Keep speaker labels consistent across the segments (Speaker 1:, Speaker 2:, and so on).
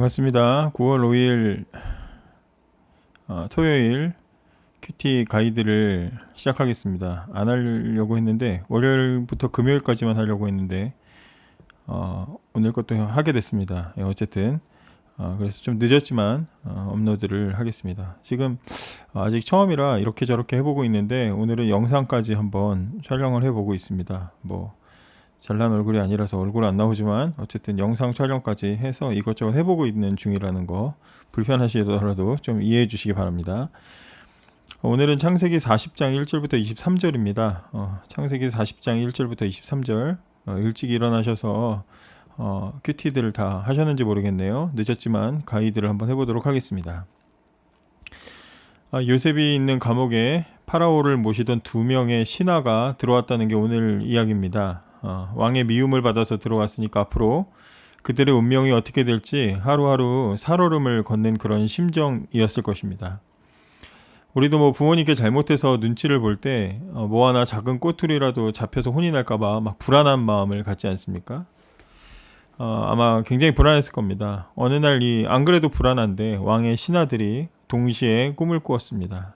Speaker 1: 반갑습니다. 9월 5일 토요일 큐티 가이드를 시작하겠습니다. 안 하려고 했는데 월요일부터 금요일까지만 하려고 했는데 오늘 것도 하게 됐습니다. 어쨌든 그래서 좀 늦었지만 업로드를 하겠습니다. 지금 아직 처음이라 이렇게 저렇게 해보고 있는데 오늘은 영상까지 한번 촬영을 해보고 있습니다. 뭐 잘난 얼굴이 아니라서 얼굴 안 나오지만 어쨌든 영상 촬영까지 해서 이것저것 해보고 있는 중이라는 거 불편하시더라도 좀 이해해 주시기 바랍니다. 오늘은 창세기 40장 1절부터 23절입니다. 창세기 40장 1절부터 23절 일찍 일어나셔서 큐티들을 다 하셨는지 모르겠네요. 늦었지만 가이드를 한번 해보도록 하겠습니다. 요셉이 있는 감옥에 파라오를 모시던 2명의 신하가 들어왔다는 게 오늘 이야기입니다. 왕의 미움을 받아서 들어왔으니까 앞으로 그들의 운명이 어떻게 될지 하루하루 살얼음을 걷는 그런 심정이었을 것입니다. 우리도 뭐 부모님께 잘못해서 눈치를 볼 때 뭐 하나 작은 꼬투리라도 잡혀서 혼이 날까봐 막 불안한 마음을 갖지 않습니까? 아마 굉장히 불안했을 겁니다. 어느 날 안 그래도 불안한데 왕의 신하들이 동시에 꿈을 꾸었습니다.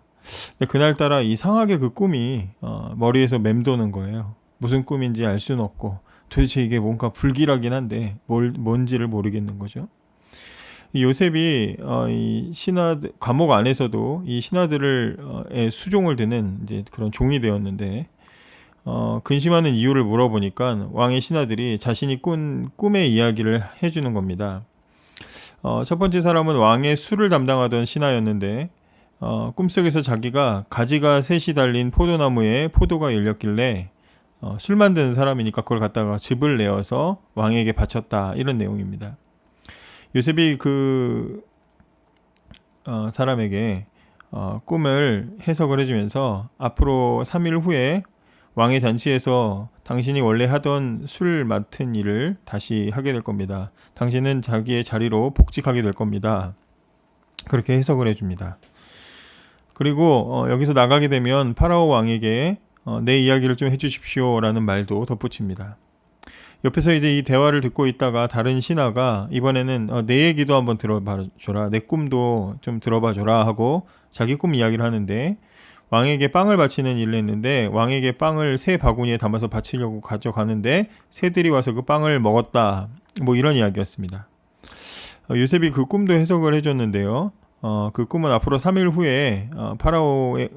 Speaker 1: 근데 그날따라 이상하게 그 꿈이 머리에서 맴도는 거예요. 무슨 꿈인지 알 수는 없고 도대체 이게 뭔가 불길하긴 한데 뭔지를 모르겠는 거죠. 요셉이 이 감옥 안에서도 이 신하들을 수종을 드는 이제 그런 종이 되었는데 근심하는 이유를 물어보니까 왕의 신하들이 자신이 꾼 꿈의 이야기를 해주는 겁니다. 첫 번째 사람은 왕의 술을 담당하던 신하였는데 꿈속에서 자기가 가지가 셋이 달린 포도나무에 포도가 열렸길래 술 만드는 사람이니까 그걸 갖다가 즙을 내어서 왕에게 바쳤다, 이런 내용입니다. 요셉이 그 사람에게 꿈을 해석을 해주면서 앞으로 3일 후에 왕의 잔치에서 당신이 원래 하던 술 맡은 일을 다시 하게 될 겁니다. 당신은 자기의 자리로 복직하게 될 겁니다. 그렇게 해석을 해줍니다. 그리고 여기서 나가게 되면 파라오 왕에게 내 이야기를 좀 해주십시오 라는 말도 덧붙입니다. 옆에서 이제 이 대화를 듣고 있다가 다른 신하가 이번에는 내 얘기도 한번 들어봐줘라, 내 꿈도 좀 들어봐줘라 하고 자기 꿈 이야기를 하는데, 왕에게 빵을 바치는 일을 했는데 왕에게 빵을 새 바구니에 담아서 바치려고 가져가는데 새들이 와서 그 빵을 먹었다, 뭐 이런 이야기였습니다. 요셉이 그 꿈도 해석을 해줬는데요. 그 꿈은 앞으로 3일 후에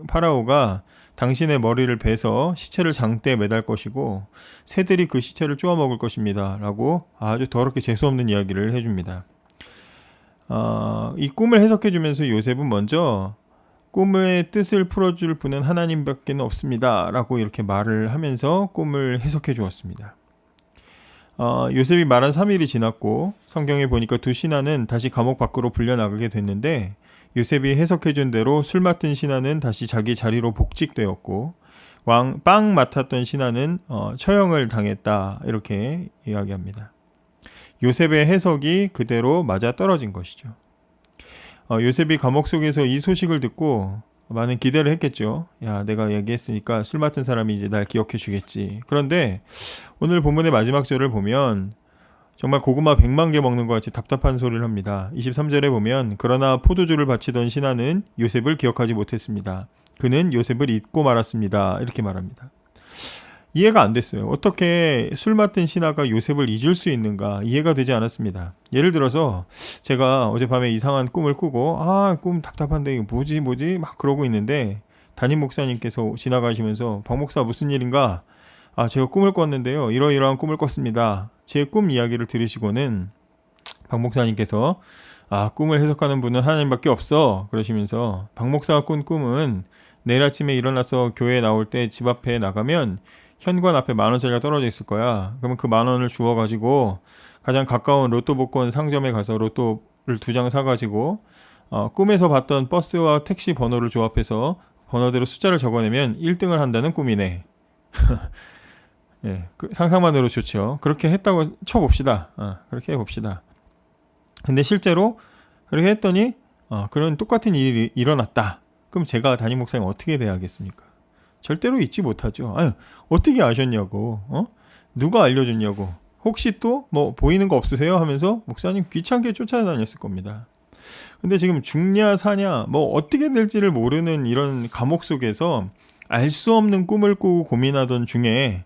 Speaker 1: 파라오가 당신의 머리를 베서 시체를 장대에 매달 것이고 새들이 그 시체를 쪼아 먹을 것입니다 라고 아주 더럽게 재수없는 이야기를 해줍니다. 이 꿈을 해석해주면서 요셉은 먼저 꿈의 뜻을 풀어줄 분은 하나님밖에 없습니다 라고 이렇게 말을 하면서 꿈을 해석해 주었습니다. 요셉이 말한 3일이 지났고 성경에 보니까 2신하는 다시 감옥 밖으로 불려나가게 됐는데, 요셉이 해석해준 대로 술 맡은 신하는 다시 자기 자리로 복직되었고 빵 맡았던 신하는 처형을 당했다, 이렇게 이야기합니다. 요셉의 해석이 그대로 맞아 떨어진 것이죠. 요셉이 감옥 속에서 이 소식을 듣고 많은 기대를 했겠죠. 야, 내가 얘기했으니까 술 맡은 사람이 이제 날 기억해 주겠지. 그런데 오늘 본문의 마지막 절을 보면 정말 고구마 100만 개 먹는 것 같이 답답한 소리를 합니다. 23절에 보면 그러나 포도주를 바치던 신하는 요셉을 기억하지 못했습니다. 그는 요셉을 잊고 말았습니다. 이렇게 말합니다. 이해가 안 됐어요. 어떻게 술 맡은 신하가 요셉을 잊을 수 있는가, 이해가 되지 않았습니다. 예를 들어서 제가 어젯밤에 이상한 꿈을 꾸고 꿈 답답한데 이거 뭐지 막 그러고 있는데 담임 목사님께서 지나가시면서 박 목사 무슨 일인가, 제가 꿈을 꿨는데요, 이러이러한 꿈을 꿨습니다. 제 꿈 이야기를 들으시고는 박 목사님께서 꿈을 해석하는 분은 하나님밖에 없어 그러시면서, 박 목사가 꾼 꿈은 내일 아침에 일어나서 교회에 나올 때 집 앞에 나가면 현관 앞에 10,000원짜리가 떨어져 있을 거야. 그러면 그 10,000원을 주워가지고 가장 가까운 로또 복권 상점에 가서 로또를 2장 사가지고 꿈에서 봤던 버스와 택시 번호를 조합해서 번호대로 숫자를 적어내면 1등을 한다는 꿈이네. 예, 상상만으로 좋죠. 그렇게 했다고 쳐봅시다. 그렇게 해봅시다. 근데 실제로 그렇게 했더니 그런 똑같은 일이 일어났다. 그럼 제가 담임 목사님 어떻게 대하겠습니까? 절대로 잊지 못하죠. 어떻게 아셨냐고, 누가 알려줬냐고, 혹시 또 뭐 보이는 거 없으세요? 하면서 목사님 귀찮게 쫓아다녔을 겁니다. 근데 지금 죽냐 사냐 뭐 어떻게 될지를 모르는 이런 감옥 속에서 알 수 없는 꿈을 꾸고 고민하던 중에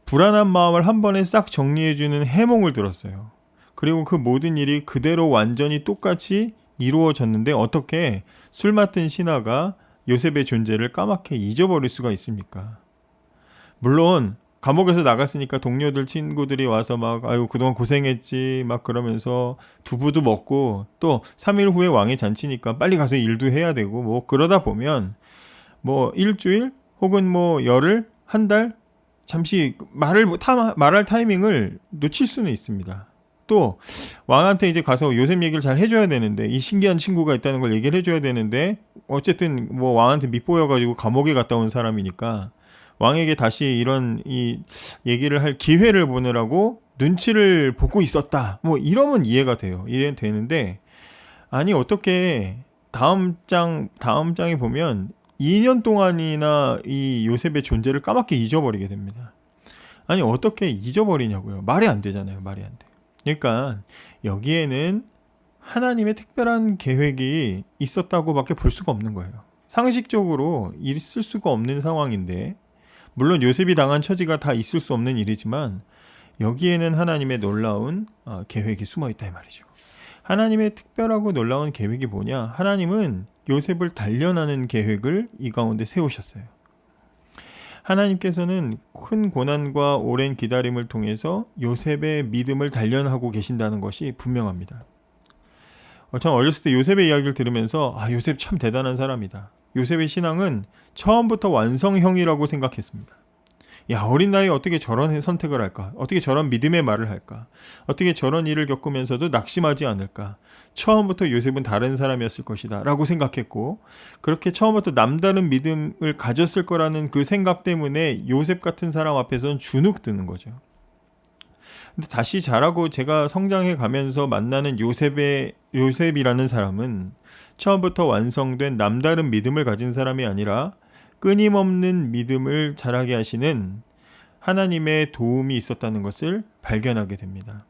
Speaker 1: 불안한 마음을 한 번에 싹 정리해주는 해몽을 들었어요. 그리고 그 모든 일이 그대로 완전히 똑같이 이루어졌는데 어떻게 술 맡은 신하가 요셉의 존재를 까맣게 잊어버릴 수가 있습니까? 물론 감옥에서 나갔으니까 동료들 친구들이 와서 막 아유 그동안 고생했지 막 그러면서 두부도 먹고 또 3일 후에 왕의 잔치니까 빨리 가서 일도 해야 되고 뭐 그러다 보면 뭐 일주일 혹은 뭐 열흘 한 달 잠시 말할 타이밍을 놓칠 수는 있습니다. 또 왕한테 이제 가서 요셉 얘기를 잘 해줘야 되는데 이 신기한 친구가 있다는 걸 얘기를 해줘야 되는데 어쨌든 뭐 왕한테 밉보여가지고 감옥에 갔다 온 사람이니까 왕에게 다시 이런 이 얘기를 할 기회를 보느라고 눈치를 보고 있었다. 뭐 이러면 이해가 돼요. 이해 되는데 아니 어떻게 다음 장에 보면 2년 동안이나 이 요셉의 존재를 까맣게 잊어버리게 됩니다. 아니 어떻게 잊어버리냐고요. 말이 안 되잖아요. 말이 안 돼. 그러니까 여기에는 하나님의 특별한 계획이 있었다고밖에 볼 수가 없는 거예요. 상식적으로 있을 수가 없는 상황인데 물론 요셉이 당한 처지가 다 있을 수 없는 일이지만 여기에는 하나님의 놀라운 계획이 숨어있다 이 말이죠. 하나님의 특별하고 놀라운 계획이 뭐냐? 하나님은 요셉을 단련하는 계획을 이 가운데 세우셨어요. 하나님께서는 큰 고난과 오랜 기다림을 통해서 요셉의 믿음을 단련하고 계신다는 것이 분명합니다. 전 어렸을 때 요셉의 이야기를 들으면서 요셉 참 대단한 사람이다. 요셉의 신앙은 처음부터 완성형이라고 생각했습니다. 야, 어린 나이에 어떻게 저런 선택을 할까? 어떻게 저런 믿음의 말을 할까? 어떻게 저런 일을 겪으면서도 낙심하지 않을까? 처음부터 요셉은 다른 사람이었을 것이다 라고 생각했고 그렇게 처음부터 남다른 믿음을 가졌을 거라는 그 생각 때문에 요셉 같은 사람 앞에서는 주눅 드는 거죠. 근데 다시 자라고 제가 성장해 가면서 만나는 요셉이라는 사람은 처음부터 완성된 남다른 믿음을 가진 사람이 아니라 끊임없는 믿음을 자라게 하시는 하나님의 도움이 있었다는 것을 발견하게 됩니다.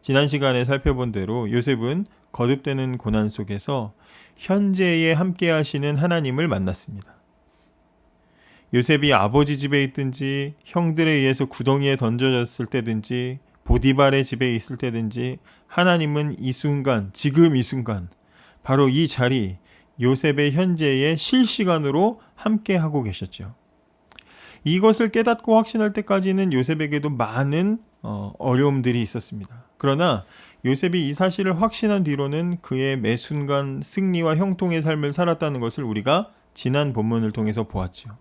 Speaker 1: 지난 시간에 살펴본 대로 요셉은 거듭되는 고난 속에서 현재에 함께 하시는 하나님을 만났습니다. 요셉이 아버지 집에 있든지 형들에 의해서 구덩이에 던져졌을 때든지 보디발의 집에 있을 때든지 하나님은 이 순간, 지금 이 순간 바로 이 자리 요셉의 현재에 실시간으로 함께하고 계셨죠. 이것을 깨닫고 확신할 때까지는 요셉에게도 많은 어려움들이 있었습니다. 그러나 요셉이 이 사실을 확신한 뒤로는 그의 매 순간 승리와 형통의 삶을 살았다는 것을 우리가 지난 본문을 통해서 보았죠.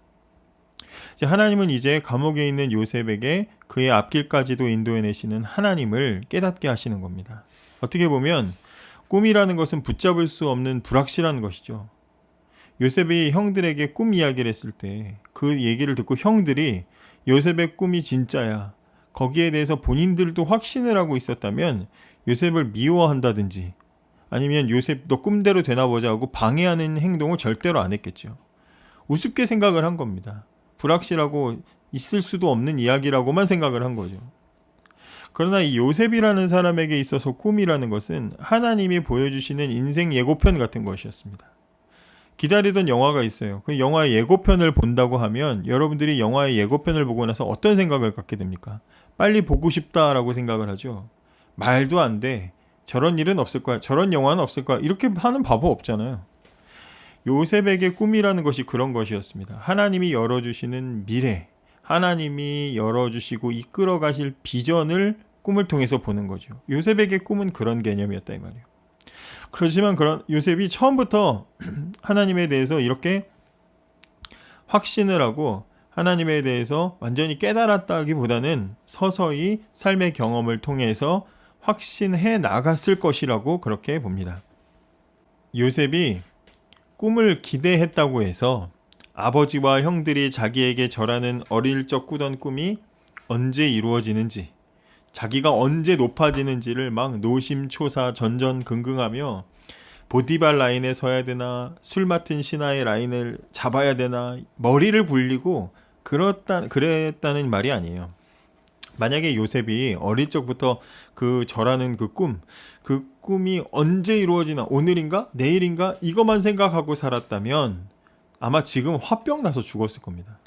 Speaker 1: 하나님은 이제 감옥에 있는 요셉에게 그의 앞길까지도 인도해내시는 하나님을 깨닫게 하시는 겁니다. 어떻게 보면 꿈이라는 것은 붙잡을 수 없는 불확실한 것이죠. 요셉이 형들에게 꿈 이야기를 했을 때 그 얘기를 듣고 형들이 요셉의 꿈이 진짜야. 거기에 대해서 본인들도 확신을 하고 있었다면 요셉을 미워한다든지 아니면 요셉 너 꿈대로 되나 보자 하고 방해하는 행동을 절대로 안 했겠죠. 우습게 생각을 한 겁니다. 불확실하고 있을 수도 없는 이야기라고만 생각을 한 거죠. 그러나 이 요셉이라는 사람에게 있어서 꿈이라는 것은 하나님이 보여주시는 인생 예고편 같은 것이었습니다. 기다리던 영화가 있어요. 그 영화의 예고편을 본다고 하면 여러분들이 영화의 예고편을 보고 나서 어떤 생각을 갖게 됩니까? 빨리 보고 싶다라고 생각을 하죠. 말도 안 돼. 저런 일은 없을 거야. 저런 영화는 없을 거야. 이렇게 하는 바보 없잖아요. 요셉에게 꿈이라는 것이 그런 것이었습니다. 하나님이 열어주시는 미래, 하나님이 열어주시고 이끌어 가실 비전을 꿈을 통해서 보는 거죠. 요셉에게 꿈은 그런 개념이었다 이 말이에요. 그렇지만 그런 요셉이 처음부터 하나님에 대해서 이렇게 확신을 하고 하나님에 대해서 완전히 깨달았다기보다는 서서히 삶의 경험을 통해서 확신해 나갔을 것이라고 그렇게 봅니다. 요셉이 꿈을 기대했다고 해서 아버지와 형들이 자기에게 절하는 어릴 적 꾸던 꿈이 언제 이루어지는지 자기가 언제 높아지는지를 막 노심초사 전전긍긍하며 보디발 라인에 서야 되나 술 맡은 신하의 라인을 잡아야 되나 머리를 굴리고 그랬다는 말이 아니에요. 만약에 요셉이 어릴 적부터 그 절하는 그 꿈이 언제 이루어지나, 오늘인가 내일인가 이것만 생각하고 살았다면 아마 지금 화병 나서 죽었을 겁니다.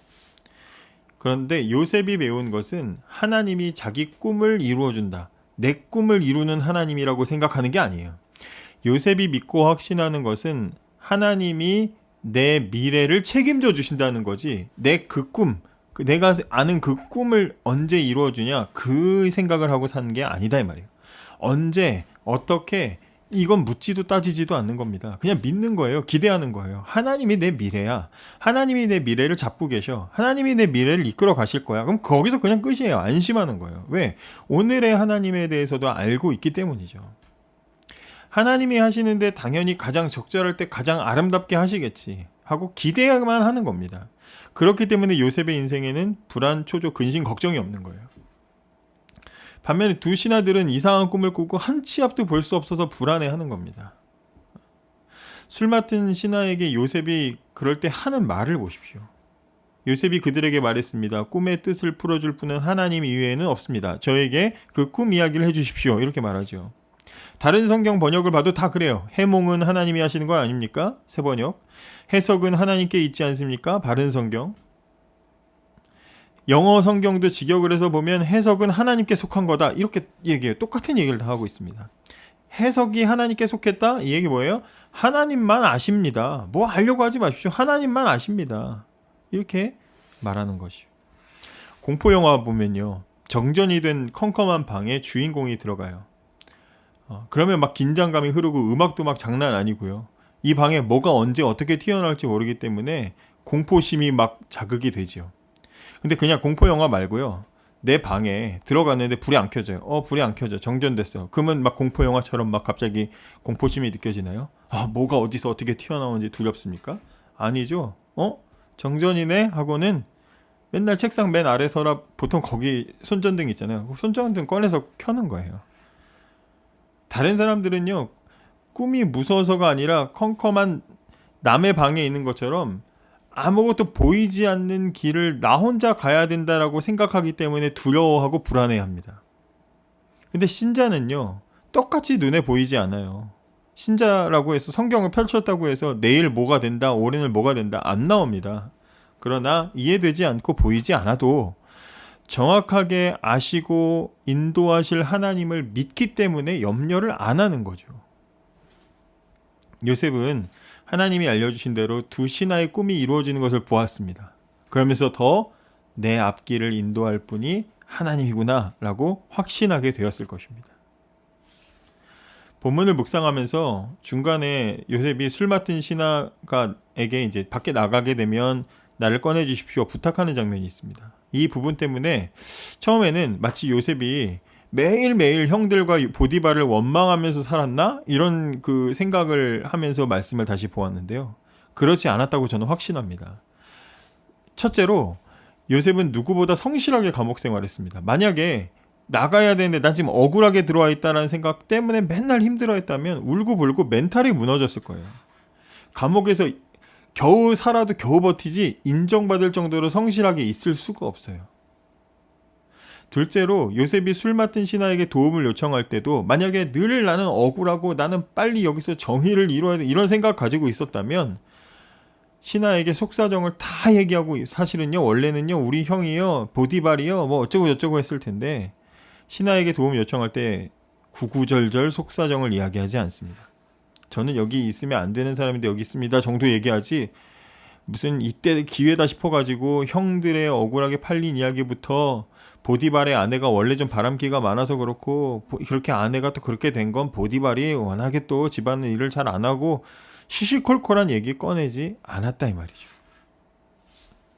Speaker 1: 그런데 요셉이 배운 것은 하나님이 자기 꿈을 이루어준다, 내 꿈을 이루는 하나님이라고 생각하는 게 아니에요. 요셉이 믿고 확신하는 것은 하나님이 내 미래를 책임져 주신다는 거지, 내 그 꿈, 내가 아는 그 꿈을 언제 이루어주냐 그 생각을 하고 사는 게 아니다 이 말이에요. 언제 어떻게 이건 묻지도 따지지도 않는 겁니다. 그냥 믿는 거예요. 기대하는 거예요. 하나님이 내 미래야. 하나님이 내 미래를 잡고 계셔. 하나님이 내 미래를 이끌어 가실 거야. 그럼 거기서 그냥 끝이에요. 안심하는 거예요. 왜? 오늘의 하나님에 대해서도 알고 있기 때문이죠. 하나님이 하시는데 당연히 가장 적절할 때 가장 아름답게 하시겠지 하고 기대만 하는 겁니다. 그렇기 때문에 요셉의 인생에는 불안, 초조, 근심, 걱정이 없는 거예요. 반면에 두 신하들은 이상한 꿈을 꾸고 한 치 앞도 볼 수 없어서 불안해하는 겁니다. 술 맡은 신하에게 요셉이 그럴 때 하는 말을 보십시오. 요셉이 그들에게 말했습니다. 꿈의 뜻을 풀어줄 분은 하나님 이외에는 없습니다. 저에게 그 꿈 이야기를 해주십시오. 이렇게 말하죠. 다른 성경 번역을 봐도 다 그래요. 해몽은 하나님이 하시는 거 아닙니까? 새 번역. 해석은 하나님께 있지 않습니까? 바른 성경. 영어 성경도 직역을 해서 보면 해석은 하나님께 속한 거다 이렇게 얘기해요. 똑같은 얘기를 다 하고 있습니다. 해석이 하나님께 속했다? 이 얘기 뭐예요? 하나님만 아십니다. 뭐 하려고 하지 마십시오. 하나님만 아십니다. 이렇게 말하는 것이요. 공포 영화 보면요, 정전이 된 컴컴한 방에 주인공이 들어가요. 그러면 막 긴장감이 흐르고 음악도 막 장난 아니고요. 이 방에 뭐가 언제 어떻게 튀어나올지 모르기 때문에 공포심이 막 자극이 되죠. 근데 그냥 공포 영화 말고요, 내 방에 들어갔는데 불이 안 켜져요. 불이 안 켜져. 정전됐어. 그러면 막 공포 영화처럼 막 갑자기 공포심이 느껴지나요? 뭐가 어디서 어떻게 튀어나오는지 두렵습니까? 아니죠. 정전이네 하고는 맨날 책상 맨 아래 서랍, 보통 거기 손전등 있잖아요. 손전등 꺼내서 켜는 거예요. 다른 사람들은요, 꿈이 무서워서가 아니라 컴컴한 남의 방에 있는 것처럼 아무것도 보이지 않는 길을 나 혼자 가야 된다라고 생각하기 때문에 두려워하고 불안해합니다. 근데 신자는요, 똑같이 눈에 보이지 않아요. 신자라고 해서 성경을 펼쳤다고 해서 내일 뭐가 된다, 올해는 뭐가 된다 안 나옵니다. 그러나 이해되지 않고 보이지 않아도 정확하게 아시고 인도하실 하나님을 믿기 때문에 염려를 안 하는 거죠. 요셉은 하나님이 알려주신 대로 두 신하의 꿈이 이루어지는 것을 보았습니다. 그러면서 더 내 앞길을 인도할 분이 하나님이구나 라고 확신하게 되었을 것입니다. 본문을 묵상하면서 중간에 요셉이 술 맡은 신하에게 이제 밖에 나가게 되면 나를 꺼내 주십시오 부탁하는 장면이 있습니다. 이 부분 때문에 처음에는 마치 요셉이 매일매일 형들과 보디발을 원망하면서 살았나? 이런 그 생각을 하면서 말씀을 다시 보았는데요. 그렇지 않았다고 저는 확신합니다. 첫째로 요셉은 누구보다 성실하게 감옥 생활했습니다. 만약에 나가야 되는데 난 지금 억울하게 들어와 있다는 생각 때문에 맨날 힘들어했다면 울고불고 멘탈이 무너졌을 거예요. 감옥에서 겨우 살아도 겨우 버티지 인정받을 정도로 성실하게 있을 수가 없어요. 둘째로 요셉이 술 맡은 신하에게 도움을 요청할 때도 만약에 늘 나는 억울하고 나는 빨리 여기서 정의를 이루어야 돼 이런 생각 가지고 있었다면 신하에게 속사정을 다 얘기하고 사실은요 원래는요 우리 형이요 보디발이요 뭐 어쩌고 저쩌고 했을 텐데 신하에게 도움 요청할 때 구구절절 속사정을 이야기하지 않습니다. 저는 여기 있으면 안 되는 사람인데 여기 있습니다 정도 얘기하지 무슨 이때 기회다 싶어가지고 형들의 억울하게 팔린 이야기부터 보디발의 아내가 원래 좀 바람기가 많아서 그렇고 그렇게 아내가 또 그렇게 된 건 보디발이 워낙에 또 집안의 일을 잘 안 하고 시시콜콜한 얘기 꺼내지 않았다 이 말이죠.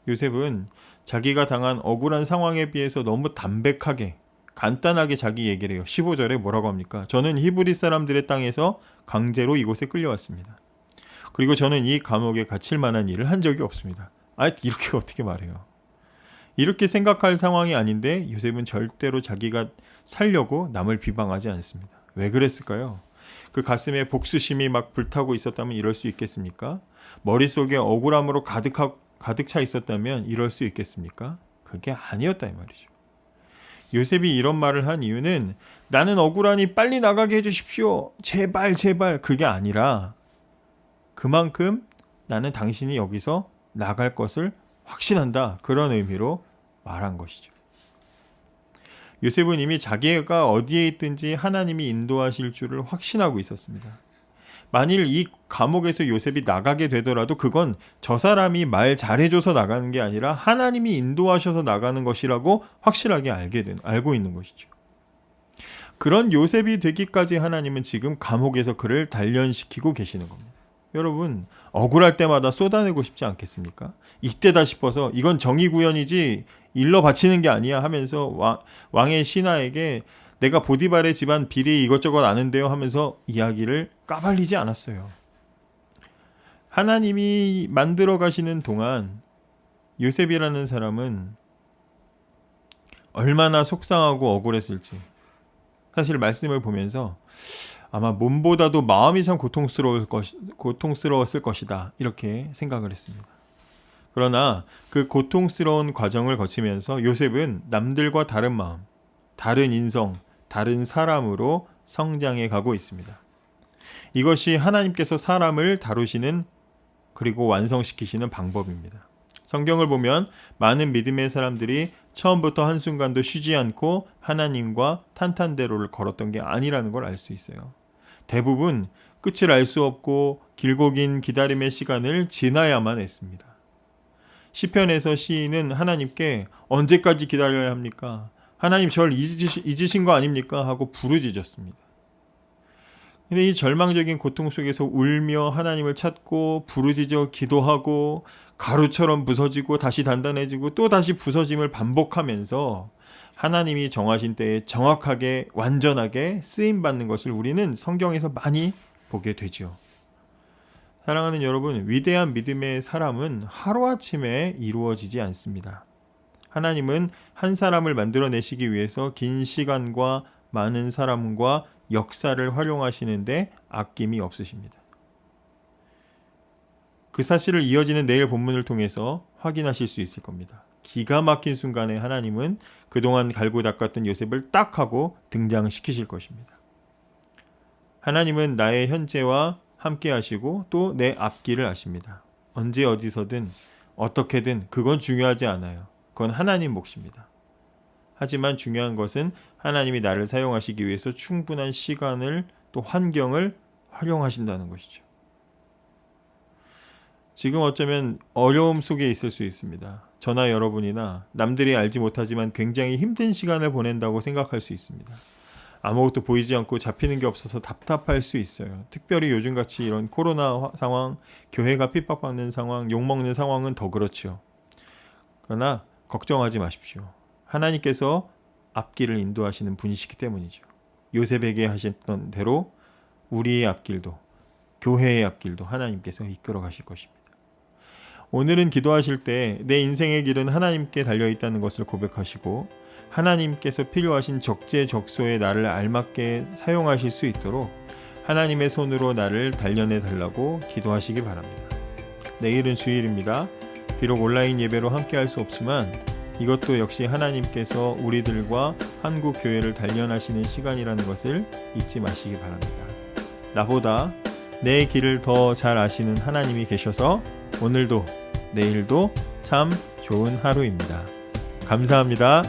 Speaker 1: 요셉은 자기가 당한 억울한 상황에 비해서 너무 담백하게 간단하게 자기 얘기를 해요. 15절에 뭐라고 합니까? 저는 히브리 사람들의 땅에서 강제로 이곳에 끌려왔습니다. 그리고 저는 이 감옥에 갇힐 만한 일을 한 적이 없습니다. 이렇게 어떻게 말해요? 이렇게 생각할 상황이 아닌데 요셉은 절대로 자기가 살려고 남을 비방하지 않습니다. 왜 그랬을까요? 그 가슴에 복수심이 막 불타고 있었다면 이럴 수 있겠습니까? 머릿속에 억울함으로 가득 차 있었다면 이럴 수 있겠습니까? 그게 아니었다 이 말이죠. 요셉이 이런 말을 한 이유는 나는 억울하니 빨리 나가게 해주십시오. 제발 제발 그게 아니라 그만큼 나는 당신이 여기서 나갈 것을 확신한다. 그런 의미로 말한 것이죠. 요셉은 이미 자기가 어디에 있든지 하나님이 인도하실 줄을 확신하고 있었습니다. 만일 이 감옥에서 요셉이 나가게 되더라도 그건 저 사람이 말 잘해줘서 나가는 게 아니라 하나님이 인도하셔서 나가는 것이라고 확실하게 알고 있는 것이죠. 그런 요셉이 되기까지 하나님은 지금 감옥에서 그를 단련시키고 계시는 겁니다. 여러분, 억울할 때마다 쏟아내고 싶지 않겠습니까? 이때다 싶어서 이건 정의구현이지 일러 바치는 게 아니야 하면서 왕의 신하에게 내가 보디발의 집안 비리 이것저것 아는데요 하면서 이야기를 까발리지 않았어요. 하나님이 만들어 가시는 동안 요셉이라는 사람은 얼마나 속상하고 억울했을지 사실 말씀을 보면서 아마 몸보다도 마음이 참 고통스러웠을 것이다 이렇게 생각을 했습니다. 그러나 그 고통스러운 과정을 거치면서 요셉은 남들과 다른 마음, 다른 인성, 다른 사람으로 성장해 가고 있습니다. 이것이 하나님께서 사람을 다루시는 그리고 완성시키시는 방법입니다. 성경을 보면 많은 믿음의 사람들이 처음부터 한순간도 쉬지 않고 하나님과 탄탄대로를 걸었던 게 아니라는 걸 알 수 있어요. 대부분 끝을 알 수 없고 길고 긴 기다림의 시간을 지나야만 했습니다. 시편에서 시인은 하나님께 언제까지 기다려야 합니까? 하나님 절 잊으신 거 아닙니까? 하고 부르짖었습니다. 근데 이 절망적인 고통 속에서 울며 하나님을 찾고 부르짖어 기도하고 가루처럼 부서지고 다시 단단해지고 또 다시 부서짐을 반복하면서 하나님이 정하신 때에 정확하게 완전하게 쓰임받는 것을 우리는 성경에서 많이 보게 되죠. 사랑하는 여러분, 위대한 믿음의 사람은 하루아침에 이루어지지 않습니다. 하나님은 한 사람을 만들어내시기 위해서 긴 시간과 많은 사람과 역사를 활용하시는데 아낌이 없으십니다. 그 사실을 이어지는 내일 본문을 통해서 확인하실 수 있을 겁니다. 기가 막힌 순간에 하나님은 그동안 갈고 닦았던 요셉을 딱 하고 등장시키실 것입니다. 하나님은 나의 현재와 함께 하시고 또 내 앞길을 아십니다. 언제 어디서든 어떻게든 그건 중요하지 않아요. 그건 하나님 몫입니다. 하지만 중요한 것은 하나님이 나를 사용하시기 위해서 충분한 시간을 또 환경을 활용하신다는 것이죠. 지금 어쩌면 어려움 속에 있을 수 있습니다. 저나 여러분이나 남들이 알지 못하지만 굉장히 힘든 시간을 보낸다고 생각할 수 있습니다. 아무것도 보이지 않고 잡히는 게 없어서 답답할 수 있어요. 특별히 요즘같이 이런 코로나 상황, 교회가 핍박받는 상황, 욕먹는 상황은 더 그렇죠. 그러나 걱정하지 마십시오. 하나님께서 앞길을 인도하시는 분이시기 때문이죠. 요셉에게 하셨던 대로 우리의 앞길도 교회의 앞길도 하나님께서 이끌어 가실 것입니다. 오늘은 기도하실 때 내 인생의 길은 하나님께 달려있다는 것을 고백하시고 하나님께서 필요하신 적재적소에 나를 알맞게 사용하실 수 있도록 하나님의 손으로 나를 단련해 달라고 기도하시기 바랍니다. 내일은 주일입니다. 비록 온라인 예배로 함께 할 수 없지만 이것도 역시 하나님께서 우리들과 한국 교회를 단련하시는 시간이라는 것을 잊지 마시기 바랍니다. 나보다 내 길을 더 잘 아시는 하나님이 계셔서 오늘도 내일도 참 좋은 하루입니다. 감사합니다.